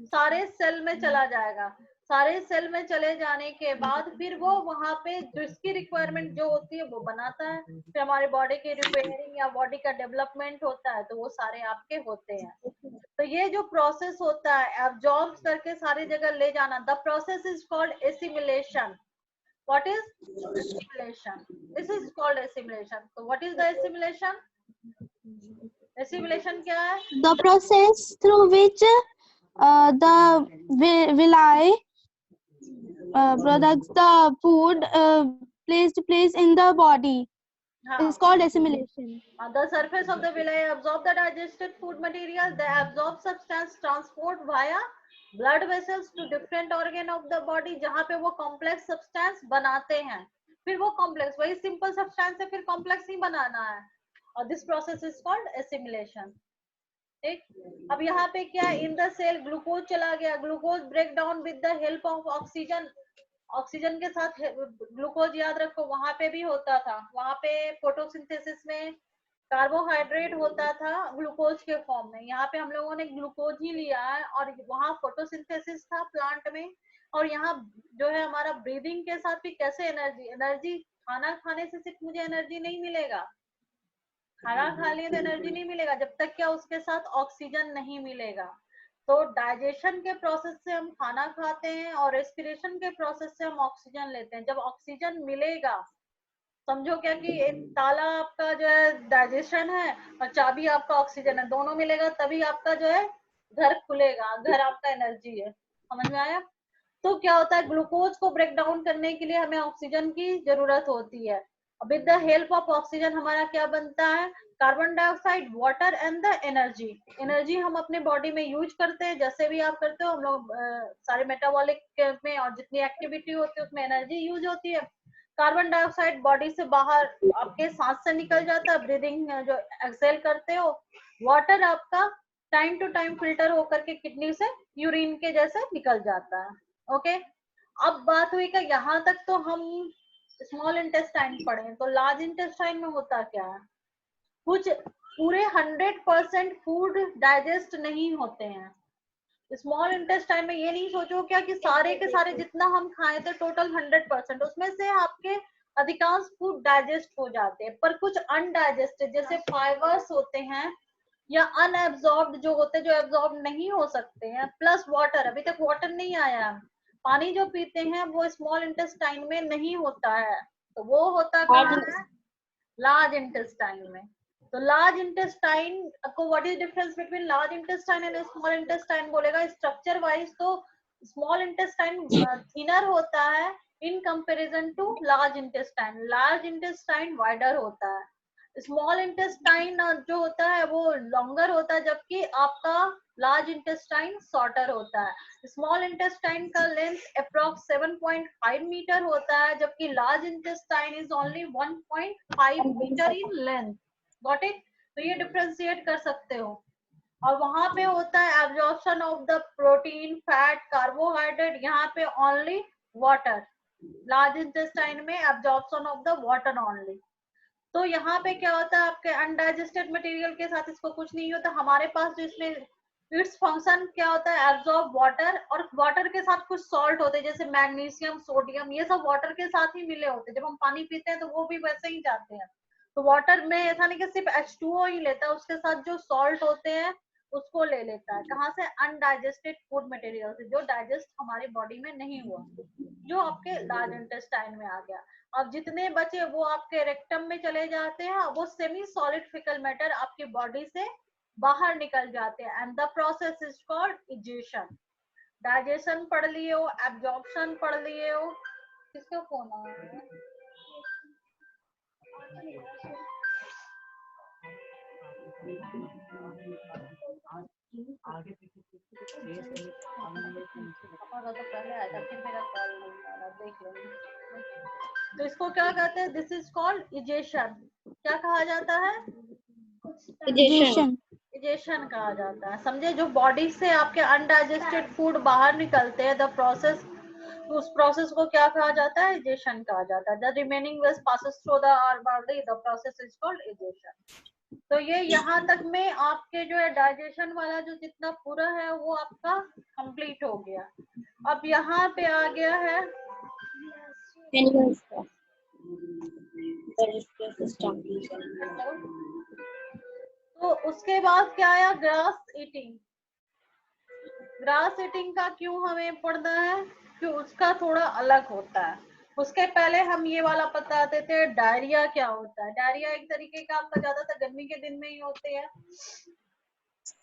सारे सेल में चला जाएगा। सारे सेल में चले जाने के बाद फिर वो वहां पे जिसकी रिक्वायरमेंट जो होती है वो बनाता है। फिर हमारे बॉडी के रिपेयरिंग या बॉडी का डेवलपमेंट होता है, तो वो सारे आपके होते हैं। तो ये जो प्रोसेस होता है एब्जॉर्ब करके सारी जगह ले जाना, the process is called assimilation. What is assimilation? This is called assimilation. तो what is the assimilation? Assimilation क्या है? The process through which the villi products the food placed in the body हाँ, is called assimilation. the surface of the villi absorb the digested food material. The absorbed substance transport via blood vessels to different organ of the body, जहाँ पे वो complex substance बनाते हैं। फिर वो complex, वही simple substance है, फिर complex ही बनाना है, और this process is called assimilation। ठीक, अब यहाँ पे क्या, इन द सेल ग्लूकोज चला गया, glucose break down with the help of oxygen. Oxygen के साथ ग्लूकोज, याद रखो वहां पे भी होता था, वहां पे फोटोसिंथेसिस में कार्बोहाइड्रेट होता था ग्लूकोज के फॉर्म में। यहाँ पे हम लोगों ने ग्लूकोज ही लिया है, और वहाँ फोटोसिंथेसिस था प्लांट में। और यहाँ जो है हमारा ब्रीदिंग के साथ भी कैसे एनर्जी खाना खाने से सिर्फ मुझे एनर्जी नहीं मिलेगा, खाना खा लिए तो एनर्जी नहीं मिलेगा जब तक क्या उसके साथ ऑक्सीजन नहीं मिलेगा। तो डाइजेशन के प्रोसेस से हम खाना खाते हैं, और रेस्पिरेशन के प्रोसेस से हम ऑक्सीजन लेते हैं। जब ऑक्सीजन मिलेगा, समझो क्या कि एक ताला आपका जो है डाइजेशन है, और चाबी आपका ऑक्सीजन है, दोनों मिलेगा तभी आपका जो है घर खुलेगा, घर आपका एनर्जी है। समझ में आया? तो क्या होता है, ग्लूकोज को ब्रेक डाउन करने के लिए हमें ऑक्सीजन की जरूरत होती है। With the help of oxygen हमारा क्या बनता है, carbon dioxide, water and the energy. Energy हम अपने बॉडी में यूज करते हैं, जैसे भी आप करते हो, हम लोग सारे मेटाबॉलिक में और जितनी एक्टिविटी होती है उसमें एनर्जी यूज होती है। कार्बन डाइऑक्साइड बॉडी से बाहर आपके सांस से निकल जाता है, ब्रीदिंग जो एक्सेल करते हो। वाटर आपका टाइम टू टाइम फिल्टर होकर के किडनी से यूरिन के जैसे निकल जाता है। ओके, अब बात हुई कि यहाँ तक तो हम स्मॉल इंटेस्टाइन पढ़े हैं, तो लार्ज इंटेस्टाइन में होता क्या है? कुछ पूरे 100% फूड डाइजेस्ट नहीं होते हैं। स्मॉल इंटेस्टाइन में ये नहीं सोचो क्या कि सारे के सारे जितना हम खाए थे टोटल 100%, उसमें से आपके अधिकांश फूड डाइजेस्ट हो जाते हैं, पर कुछ अनडाइजेस्टेड जैसे फाइबर्स होते हैं या अनएब्जॉर्ब्ड जो होते हैं, जो एब्जॉर्ब नहीं हो सकते हैं, प्लस वाटर, अभी तक वाटर नहीं आया। पानी जो पीते हैं वो स्मॉल इंटेस्टाइन में नहीं होता है, तो वो होता कहाँ है? लार्ज इंटेस्टाइन में। तो लार्ज इंटेस्टाइन को what is difference between large intestine and small intestine बोलेगा, स्ट्रक्चर वाइज तो स्मॉल इंटेस्टाइन थिनर होता है in comparison to large intestine. Large intestine wider होता है। स्मॉल इंटेस्टाइन जो होता है वो लॉन्गर होता है, जबकि आपका लार्ज इंटेस्टाइन शॉर्टर होता है। स्मॉल इंटेस्टाइन का लेंथ अप्रॉक्स 7.5 मीटर होता है, जबकि large intestine is only 1.5 meter in length. Got it? तो ये डिफरेंशिएट कर सकते हो। और वहां पे होता है absorption of the protein, fat, carbohydrate, यहाँ पे ओनली वाटर। लार्ज इंटेस्टाइन में absorption of the water only. तो यहाँ पे क्या होता है, आपके अनडाइजेस्टेड मटेरियल के साथ इसको कुछ नहीं होता। हमारे पास जो इसमें इट्स फंक्शन क्या होता है, एब्जॉर्ब वाटर, और वाटर के साथ कुछ सॉल्ट होते हैं जैसे मैग्नीशियम, सोडियम, ये सब वाटर के साथ ही मिले होते हैं। जब हम पानी पीते हैं तो वो भी वैसे ही जाते हैं। तो वाटर में ऐसा नहीं कि सिर्फ H2O ही लेता है, उसके साथ जो सॉल्ट होते हैं उसको ले लेता है। कहाँ से? अनडाइजेस्टेड फूड मटेरियल से, जो डाइजेस्ट हमारी बॉडी में नहीं हुआ, जो आपके लार्ज इंटेस्टाइन में आ गया। अब जितने बचे वो आपके रेक्टम में चले जाते हैं, वो सेमी सॉलिड फिकल मैटर आपकी बॉडी से बाहर निकल जाते हैं, and the process is called egestion. Digestion पढ़ लिए हो, एब्जॉर्प्शन पढ़ लिए हो। किसका फोन आ रहा है? पापा का तो पहले आया था, फिर मेरा कॉल नहीं आ रहा, देख लेंगे। तो इसको क्या कहते हैं? This is called egestion. क्या कहा जाता है? Digestion. इजेशन कहा जाता है। समझे? जो बॉडी से आपके अनडाइजेस्टेड फूड बाहर निकलते हैं, द प्रोसेस, उस प्रोसेस को क्या कहा जाता है? इजेशन कहा जाता है। The remaining waste passes through the our body, the process is called egestion. तो ये यहाँ तक में आपके जो है डाइजेशन वाला जो जितना पूरा है वो आपका कंप्लीट हो गया। अब यहाँ पे आ गया है तो उसके बाद क्या आया? Grass eating. ग्रास ईटिंग का क्यों हमें पढ़ना है? क्यों? उसका थोड़ा अलग होता है। उसके पहले हम ये वाला बताते थे, डायरिया क्या होता है। डायरिया एक तरीके का आपका ज्यादातर गर्मी के दिन में ही होते हैं।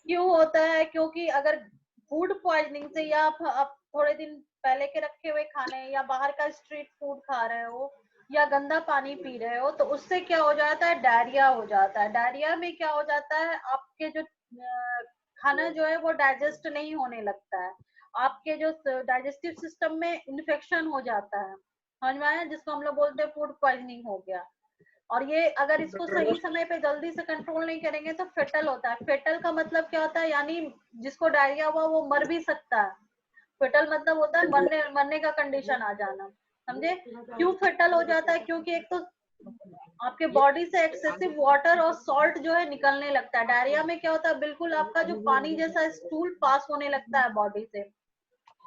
क्यों होता है? क्योंकि अगर फूड पॉइजनिंग से, या आप थोड़े दिन पहले के रखे हुए खाने या बाहर का स्ट्रीट फूड खा रहे हो या गंदा पानी पी रहे हो, तो उससे क्या हो जाता है? डायरिया हो जाता है। डायरिया में क्या हो जाता है? आपके जो खाना जो है वो डाइजेस्ट नहीं होने लगता है, आपके जो डाइजेस्टिव सिस्टम में इन्फेक्शन हो जाता है। समझ में आया? जिसको हम लोग बोलते हैं फूड पॉइजनिंग हो गया। और ये अगर इसको सही समय पे जल्दी से कंट्रोल नहीं करेंगे तो फेटल होता है। फेटल का मतलब क्या होता है? यानी जिसको डायरिया हुआ वो मर भी सकता है। फेटल मतलब होता है मरने का कंडीशन आ जाना। समझे? क्यों फेटल हो जाता है? क्योंकि एक तो आपके बॉडी से एक्सेसिव वाटर और सॉल्ट जो है निकलने लगता है। डायरिया में क्या होता है? बिल्कुल आपका जो पानी जैसा स्टूल पास होने लगता है बॉडी से।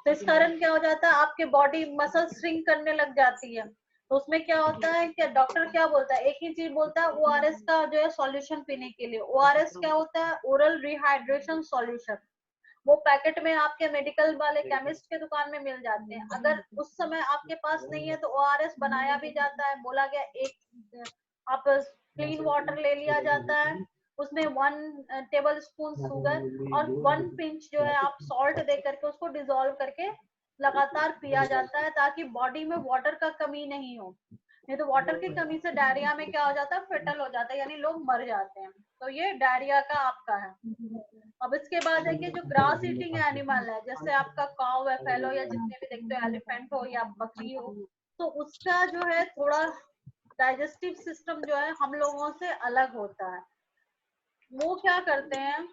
तो इस कारण क्या हो जाता है? आपके बॉडी मसल श्रिंक करने लग जाती है। तो उसमें क्या होता है कि डॉक्टर क्या बोलता है? एक ही चीज बोलता है, ORS का जो है सॉल्यूशन पीने के लिए। ORS क्या होता है? Oral rehydration solution. वो पैकेट में आपके मेडिकल वाले केमिस्ट के दुकान में मिल जाते हैं। अगर उस समय आपके पास नहीं है तो ORS बनाया भी जाता है। बोला गया एक आप क्लीन वाटर ले लिया जाता है, उसमें 1 टेबल स्पून शुगर और 1 पिंच जो है आप सॉल्ट दे करके उसको डिसॉल्व करके लगातार पिया जाता है, ताकि बॉडी में वाटर का कमी नहीं हो। नहीं तो वाटर की कमी से डायरिया में क्या हो जाता है? फेटल हो जाता है, यानी लोग मर जाते हैं। तो ये डायरिया का आपका है। अब इसके बाद है कि जो ग्रास ईटिंग एनिमल है, जैसे आपका काऊ है, फैलो, या जितने भी देखते हो, एलिफेंट हो या बकरी हो, तो उसका जो है थोड़ा डाइजेस्टिव सिस्टम जो है हम लोगों से अलग होता है। वो क्या करते हैं,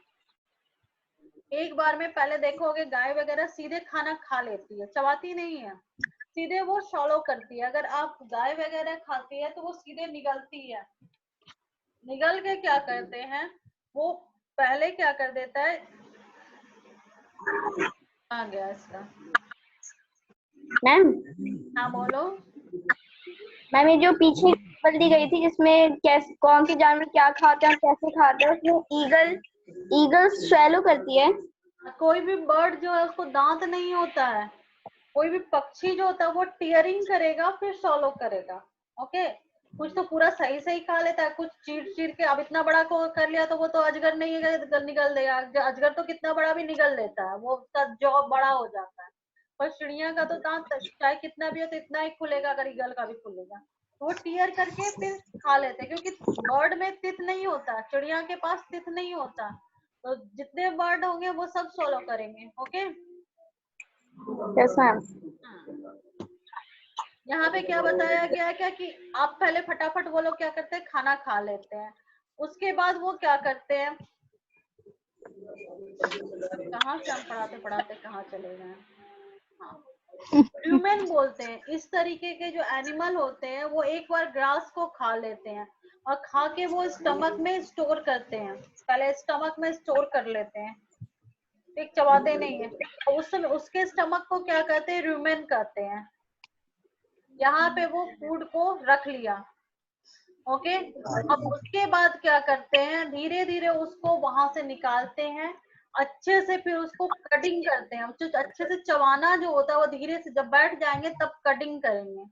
एक बार में पहले देखोगे गाय वगैरह सीधे खाना खा लेती है, चबाती नहीं है, सीधे वो सॉलो करती है। अगर आप गाय वगैरह खाती है तो वो सीधे निगलती है। निगल के क्या करते हैं, वो पहले क्या कर देता है, आ गया इसका। मैम हाँ बोलो। मैम ये जो पीछे टेबल दी गई थी जिसमें कैसे कौन से जानवर क्या खाते हैं और कैसे खाते हैं, उसमें ईगल स्वैलो करती है। कोई भी बर्ड जो है उसको दांत नहीं होता है, कोई भी पक्षी जो होता है वो टीयरिंग करेगा फिर सॉलो करेगा। ओके, कुछ तो पूरा सही सही खा लेता है, कुछ चीर चीर के। अब इतना बड़ा को कर लिया तो वो तो अजगर नहीं है, निगल देगा। अजगर तो कितना बड़ा भी निगल लेता है, वो उसका जॉ बड़ा हो जाता है। पर चिड़िया का तो दांत चाहे कितना भी हो तो इतना ही खुलेगा, अगर ईगल का भी खुलेगा। तो वो टीयर करके फिर खा लेते हैं, क्योंकि बर्ड में तित नहीं होता, चिड़िया के पास तित नहीं होता। तो जितने बर्ड होंगे वो सब सॉलो करेंगे। Okay, yes ma'am. यहाँ पे क्या बताया गया है, क्या कि आप पहले फटाफट वो लोग क्या करते हैं, खाना खा लेते हैं। उसके बाद वो क्या करते हैं, कहाँ से हम पढ़ाते पढ़ाते कहाँ चले गए। हाँ, ह्यूमन बोलते हैं। इस तरीके के जो एनिमल होते हैं वो एक बार ग्रास को खा लेते हैं और खा के वो स्टमक में स्टोर करते हैं। पहले स्टमक में स्टोर कर लेते हैं, एक चबाते नहीं है। और उस समय उसके स्टमक को क्या कहते हैं, रूमेन कहते हैं। यहाँ पे वो फूड को रख लिया। ओके, अब उसके बाद क्या करते हैं, धीरे धीरे उसको वहां से निकालते हैं, अच्छे से फिर उसको कटिंग करते हैं। जो अच्छे से चबाना जो होता है वो धीरे से जब बैठ जाएंगे तब कटिंग करेंगे।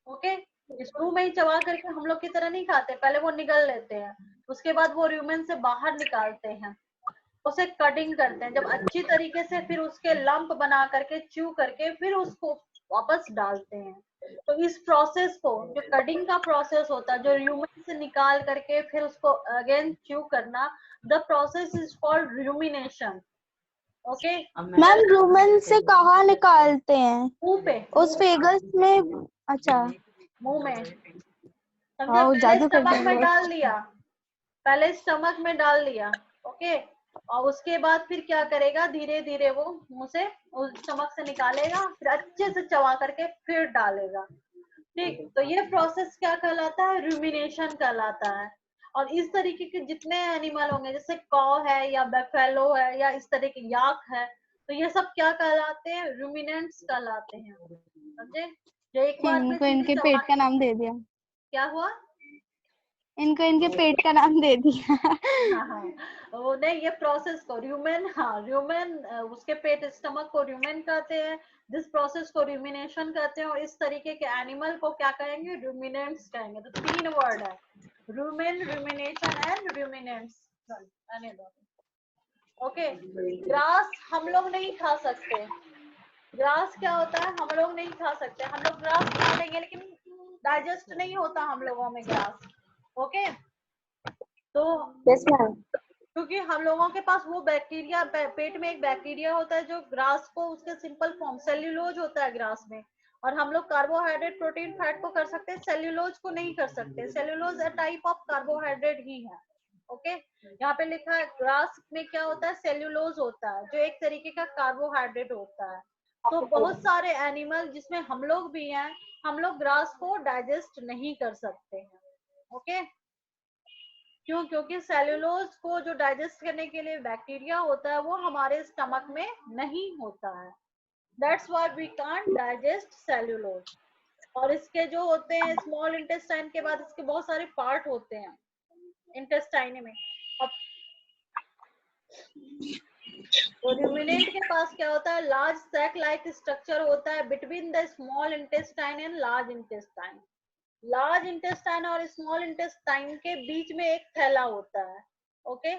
ओके, स्क्रू में ही चबा करके हम लोग की तरह नहीं खाते, पहले वो निगल लेते हैं, उसके बाद वो रूमेन से बाहर निकालते हैं, उसे कटिंग करते हैं। जब अच्छी तरीके से फिर उसके लंप बना करके च्यू करके फिर उसको वापस डालते हैं। तो इस प्रोसेस को, जो कटिंग का प्रोसेस होता है, जो ह्यूमन से निकाल करके फिर उसको अगेन च्यू करना, the process is called rumination. Okay, ma'am rumen से कहाँ निकालते हैं? मुंह पे, उस फेगस में? अच्छा, मुंह में, समझे। हाँ पहले जादू कर स्टमक में दिया। डाल दिया, पहले स्टमक में डाल दिया। ओके, और उसके बाद फिर क्या करेगा, धीरे धीरे वो मुंह से उस स्टमक से निकालेगा, फिर अच्छे से चबा करके फिर डालेगा। ठीक, तो ये प्रोसेस क्या कहलाता है, रूमिनेशन कहलाता है। और इस तरीके के जितने एनिमल होंगे, जैसे कॉ है या बेफेलो है या इस तरह के याक है, तो ये सब क्या कहलाते हैं, रूमिनेंट्स कहलाते हैं। समझे, जो एक बार में इनको सीधे इनके पेट का नाम दे दिया। क्या हुआ। इनको इनके पेट का नाम दे दिया। हाँ हाँ, वो नहीं, ये प्रोसेस को र्यूमेन, हाँ र्यूमेन, उसके पेट स्टमक को र्यूमेन कहते हैं, दिस प्रोसेस को रूमिनेशन कहते हैं। और इस तरीके के एनिमल को क्या कहेंगे, रूमिनेंट्स कहेंगे। तो 3 वर्ड है, rumen, rumination and ruminants. Okay, grass हम लोग नहीं खा सकते। ग्रास क्या होता है, हम लोग नहीं खा सकते। हम लोग ग्रास खा लेंगे लेकिन डाइजेस्ट नहीं होता हम लोगों में ग्रास। ओके, तो यस मैम। क्योंकि हम लोगों के पास वो बैक्टीरिया, पेट में एक बैक्टीरिया होता है जो ग्रास को, उसके सिंपल फॉर्म सेल्यूलोज होता है ग्रास में। और हम लोग कार्बोहाइड्रेट, प्रोटीन, फैट को कर सकते हैं, सेल्यूलोज को नहीं कर सकते। Cellulose a type of carbohydrate ही है। ओके, यहाँ पे लिखा है ग्रास में क्या होता है, सेल्यूलोज होता है, जो एक तरीके का कार्बोहाइड्रेट होता है। तो बहुत सारे एनिमल जिसमें हम लोग भी हैं, हम लोग ग्रास को डाइजेस्ट नहीं कर सकते हैं। ओके, क्यों, क्योंकि सेल्यूलोज को जो डाइजेस्ट करने के लिए बैक्टीरिया होता है वो हमारे स्टमक में नहीं होता है। That's why we can't digest cellulose. और इसके जो होते हैं स्मॉल इंटेस्टाइन के बाद इसके बहुत सारे पार्ट होते हैं इंटेस्टाइन में। अब तो रूमिनेंट के पास क्या होता है, लार्ज सैक लाइक स्ट्रक्चर होता है between the small intestine and large intestine. Large intestine और स्मॉल इंटेस्टाइन के बीच में एक थैला होता है। ओके,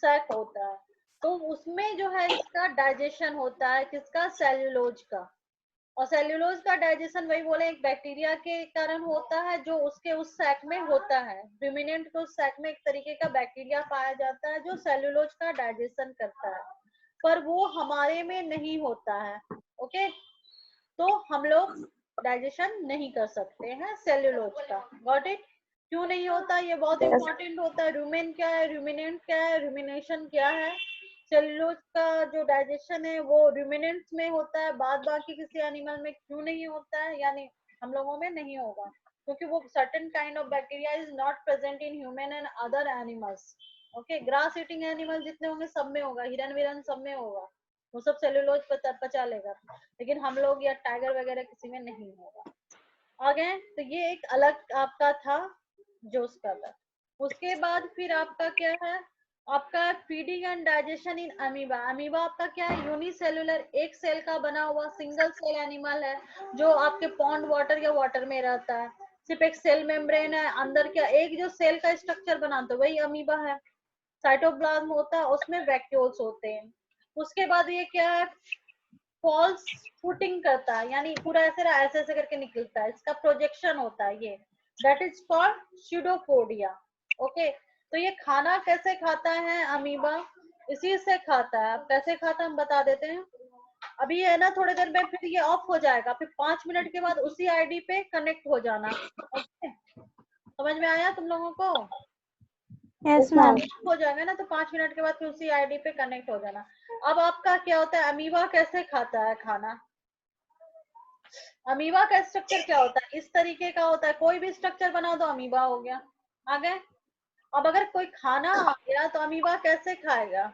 सैक होता है। तो उसमें जो है इसका डाइजेशन होता है, किसका, सेल्यूलोज का। और सेल्यूलोज का डाइजेशन वही बोले एक बैक्टीरिया के कारण होता है जो उसके उस सैक में होता है। रूमिनेंट के उस सैक में एक तरीके का बैक्टीरिया पाया जाता है जो सेल्यूलोज का डाइजेशन करता है, पर वो हमारे में नहीं होता है। ओके, तो हम लोग डाइजेशन नहीं कर सकते हैं सेल्यूलोज का। Got it? क्यों नहीं होता? ये बहुत इंपॉर्टेंट होता है। रूमेन क्या है, रूमिनेंट क्या है, रूमिनेशन क्या है? सेल्यूलोज का जो डाइजेशन है वो रूमिनेंट्स में होता है, बाद बाकी किसी एनिमल में क्यों नहीं होता है, यानी हम लोगों में नहीं होगा, क्योंकि वो certain kind of bacteria is not present in human and other animals. Okay, grass eating animal जितने होंगे सब में होगा, हिरन विरन सब में होगा, वो सब सेल्यूलोज पचा लेगा, लेकिन हम लोग या टाइगर वगैरह किसी में नहीं होगा। आ गए? तो ये एक अलग आपका था जोस का था। उसके बाद फिर आपका क्या है, आपका feeding and digestion in amoeba. Amoeba आपका क्या है, यूनिसेलुलर, एक सेल का बना हुआ सिंगल सेल एनिमल है, जो आपके पॉन्ड वाटर या वाटर में रहता है। सिर्फ एक सेल मेम्ब्रेन है, अंदर क्या एक जो सेल का स्ट्रक्चर बनाता है वही अमीबा है। साइटोप्लाज्म होता है, उसमें वैक्यूल्स होते हैं। उसके बाद ये क्या है, फॉल्स फुटिंग करता है, यानी पूरा ऐसे ऐसे करके निकलता है, इसका प्रोजेक्शन होता है, ये that is called pseudopodia. Okay, तो ये खाना कैसे खाता है अमीबा, इसी से खाता है। अब कैसे खाता है हम बता देते हैं। अभी है ना, थोड़ी देर में फिर ये ऑफ हो जाएगा, फिर 5 मिनट के बाद उसी आईडी पे कनेक्ट हो जाना। ओके, समझ में आया तुम लोगों को? Yes ma'am. हो जाएगा ना, तो 5 मिनट के बाद फिर उसी आईडी पे कनेक्ट हो जाना। अब आपका क्या होता है, अमीबा कैसे खाता है खाना। अमीबा का स्ट्रक्चर क्या होता है, इस तरीके का होता है, कोई भी स्ट्रक्चर बना दो अमीबा हो गया। आ गए? अब अगर कोई खाना आ गया तो अमीबा कैसे खाएगा।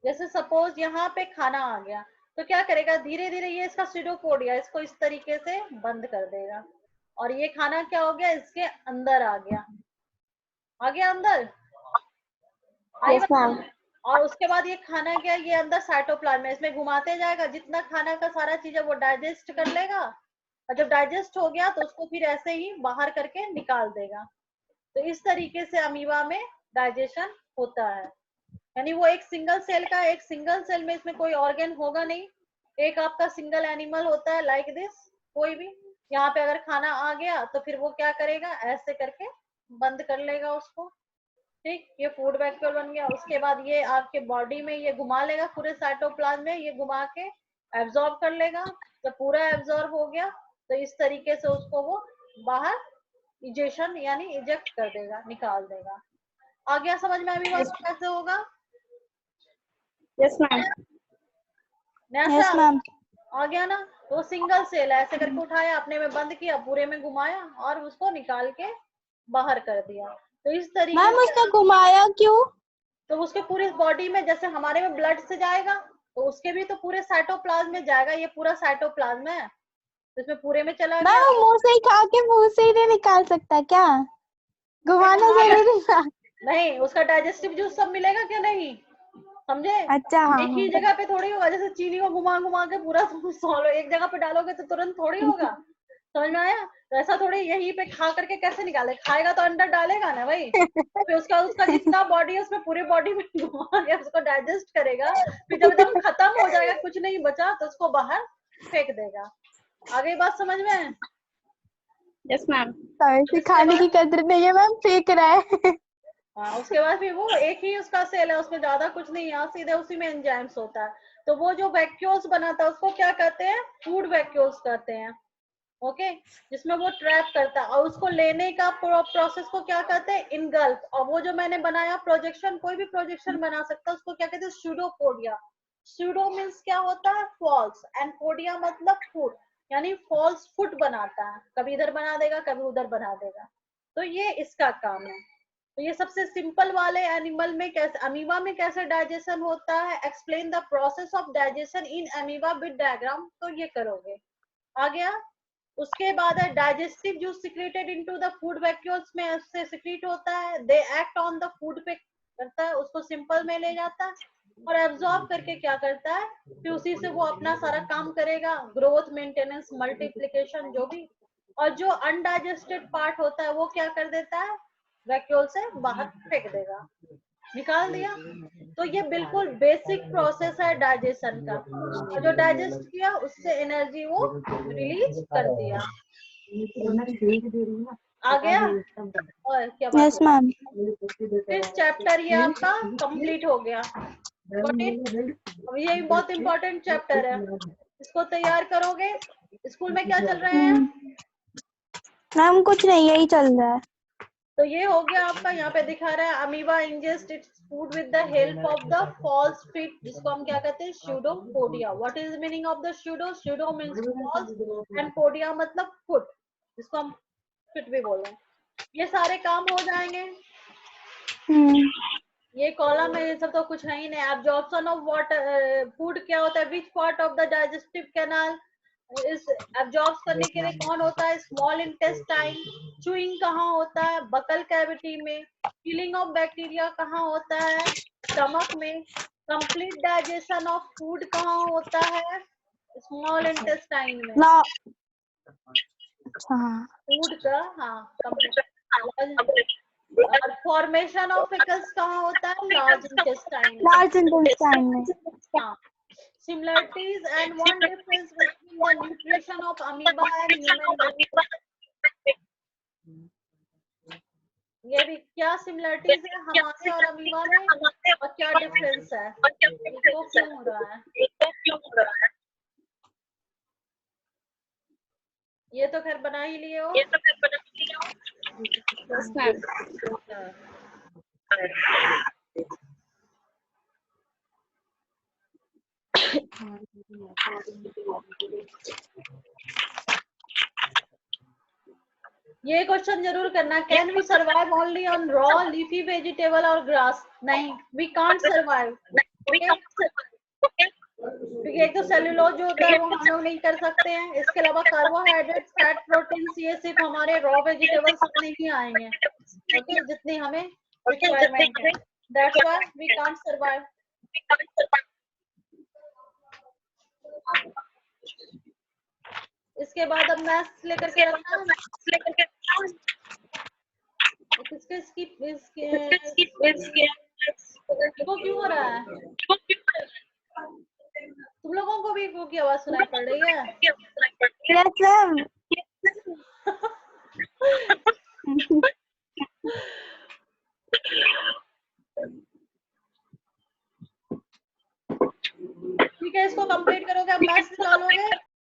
जैसे सपोज यहाँ पे खाना आ गया तो क्या करेगा, धीरे धीरे ये इसका स्यूडोपोडिया इसको इस तरीके से बंद कर देगा, और ये खाना क्या हो गया, इसके अंदर आ गया अंदर आई बात? और उसके बाद ये खाना क्या, ये अंदर साइटोप्लाज्म में इसमें घुमाते जाएगा, जितना खाना का सारा चीज है वो डाइजेस्ट कर लेगा, और जब डाइजेस्ट हो गया तो उसको फिर ऐसे ही बाहर करके निकाल देगा। तो इस तरीके से अमीबा में डाइजेशन होता है, यानी वो एक सिंगल सेल का, एक सिंगल सेल में इसमें कोई ऑर्गन होगा नहीं, एक आपका सिंगल एनिमल होता है लाइक दिस, कोई भी यहाँ पे अगर खाना आ गया तो फिर वो क्या करेगा, ऐसे करके बंद कर लेगा उसको। ठीक, ये फूड वैक्यूल बन गया। उसके बाद ये आपके बॉडी में ये घुमा लेगा पूरे साइटोप्लाज्म में, ये घुमा के एब्जॉर्ब कर लेगा। जब पूरा एब्जॉर्ब हो गया तो इस तरीके से उसको वो बाहर इजेशन यानी इजेक्ट कर देगा, निकाल देगा। आ गया समझ में अमीबा का कैसे होगा? Yes ma'am. Yes ma'am. आ गया ना? तो सिंगल सेल है, ऐसे करके उठाया, अपने में बंद किया, पूरे में घुमाया और उसको निकाल के बाहर कर दिया। तो इस तरीके मैम से उसने घुमाया क्यों? तो उसके पूरे बॉडी में, जैसे हमारे में ब्लड से जाएगा तो उसके भी तो पूरे साइटोप्लाज्म में जाएगा, ये पूरा साइटोप्लाज्म है तो इसमें पूरे में चला मैम गया। वो मुंह से ही खा के मुंह से ही नहीं निकाल सकता क्या? घुमाना जरूरी था। नहीं, उसका डाइजेस्टिव जूस सब मिलेगा क्या, नहीं समझे? अच्छा हाँ एक ही जगह पे थोड़ी होगा, जैसे चीनी को घुमा घुमा के पूरा सोलो एक जगह पे डालोगे तो तुरंत थोड़ी होगा। समझ में आया? तो ऐसा थोड़ी यहीं पे खा करके कैसे निकाले, खाएगा तो अंदर डालेगा ना भाई, फिर उसका उसका जितना बॉडी है उसमें पूरी बॉडी में घुमा के उसको डाइजेस्ट करेगा, फिर जब एकदम खत्म हो जाएगा कुछ नहीं बचा तो उसको बाहर फेंक देगा। आगे बात समझ में? Yes ma'am. ऐसे खाने की कदर नहीं है मैम, फेंक रहा है। हाँ, उसके बाद फिर वो एक ही उसका सेल है, उसमें ज्यादा कुछ नहीं है, सीधे उसी में एंजाइम्स होता है। तो वो जो वैक्यूल्स बनाता है उसको क्या कहते हैं, फूड वैक्यूल्स कहते हैं। ओके, जिसमें वो ट्रैप करता है, और उसको लेने का प्रोसेस को क्या कहते हैं, इनगल्फ। और वो जो मैंने बनाया प्रोजेक्शन, कोई भी प्रोजेक्शन बना सकता है, उसको क्या कहते हैं, स्यूडोपोडिया। स्यूडो मीन्स क्या होता है, फॉल्स, एंड पोडिया मतलब फूड, यानी फॉल्स फुट बनाता है, कभी इधर बना देगा कभी उधर बना देगा। तो ये इसका काम है। तो ये सबसे सिंपल वाले एनिमल में कैसे, अमीबा में कैसे डाइजेशन होता है, explain the process of digestion in amoeba with diagram, तो ये करोगे। आ गया? उसके बाद है digestive juice secreted into the food vacuoles में उससे सिक्रीट होता है, they act on the food पे करता है, उसको सिंपल में ले जाता है और एब्जॉर्ब करके क्या करता है, फिर उसी से वो अपना सारा काम करेगा, ग्रोथ, मेंटेनेंस, मल्टीप्लिकेशन जो भी। और जो अनडाइजेस्टेड पार्ट होता है वो क्या कर देता है, वैक्यूल से बाहर फेंक देगा, निकाल दिया। तो ये बिल्कुल बेसिक प्रोसेस है डाइजेशन का, और जो डाइजेस्ट किया उससे एनर्जी वो रिलीज कर दिया। आ गया? और क्या बात यस मैम। है? फिर चैप्टर ये आपका कंप्लीट हो गया। Got it? अब ये बहुत इंपॉर्टेंट चैप्टर है, इसको तैयार करोगे। स्कूल में क्या चल रहा है? मैम कुछ नहीं, यही चल रहा है। तो ये हो गया आपका, यहाँ पे दिखा रहा है amoeba ingest its food with the help of the false feet, जिसको हम क्या कहते हैं? Pseudopodia. What is meaning of the pseudo? Pseudo means false and podia मतलब फुट, जिसको हम फिट भी बोल रहे हैं। ये सारे काम हो जाएंगे। ये कॉलम है, ये सब तो कुछ है ही नहीं। एब्जॉर्प्शन ऑफ वाटर फूड क्या होता है? Which part of the digestive canal इस एब्जॉर्ब करने के लिए कौन होता है? Small intestine. चूइंग कहाँ होता है? बकल कैविटी में। किलिंग ऑफ बैक्टीरिया कहाँ होता है? स्टमक में। कंप्लीट डाइजेशन ऑफ फूड कहाँ होता है? स्मॉल इंटेस्टाइन में। फूड का, हाँ, कंप्लीट। और फॉर्मेशन ऑफ फिकस कहाँ होता है? Large intestine. लार्ज इंटेस्टाइन में। हाँ। Similarities and one difference between the nutrition of amoeba and human being. ये भी क्या सिमिलरिटीज है हमारे और अमीबा में, और क्या डिफरेंस है? इसको क्यों हो रहा है? ये तो खैर बना ही लिए हो। ये क्वेश्चन जरूर करना। Can we survive only on raw leafy vegetable और ग्रास? नहीं, वी कांट सर्वाइव। क्योंकि एक तो सेलुलोज जो होता है वो हम लोग नहीं कर सकते हैं, इसके अलावा कार्बोहाइड्रेट, फैट, प्रोटीन ये सिर्फ हमारे रॉ वेजिटेबल्स में ही आएंगे, ओके, जितनी हमें रिक्वायरमेंट है। That's why we can't survive. इसके बाद अब मैथ्स लेकर के रखना। इसको क्यों हो रहा है? तुम लोगों को भी इको की आवाज सुनाई पड़ रही है? Yes ma'am. ठीक है, इसको कंप्लीट करोगे, अब मैथ्स निकालोगे।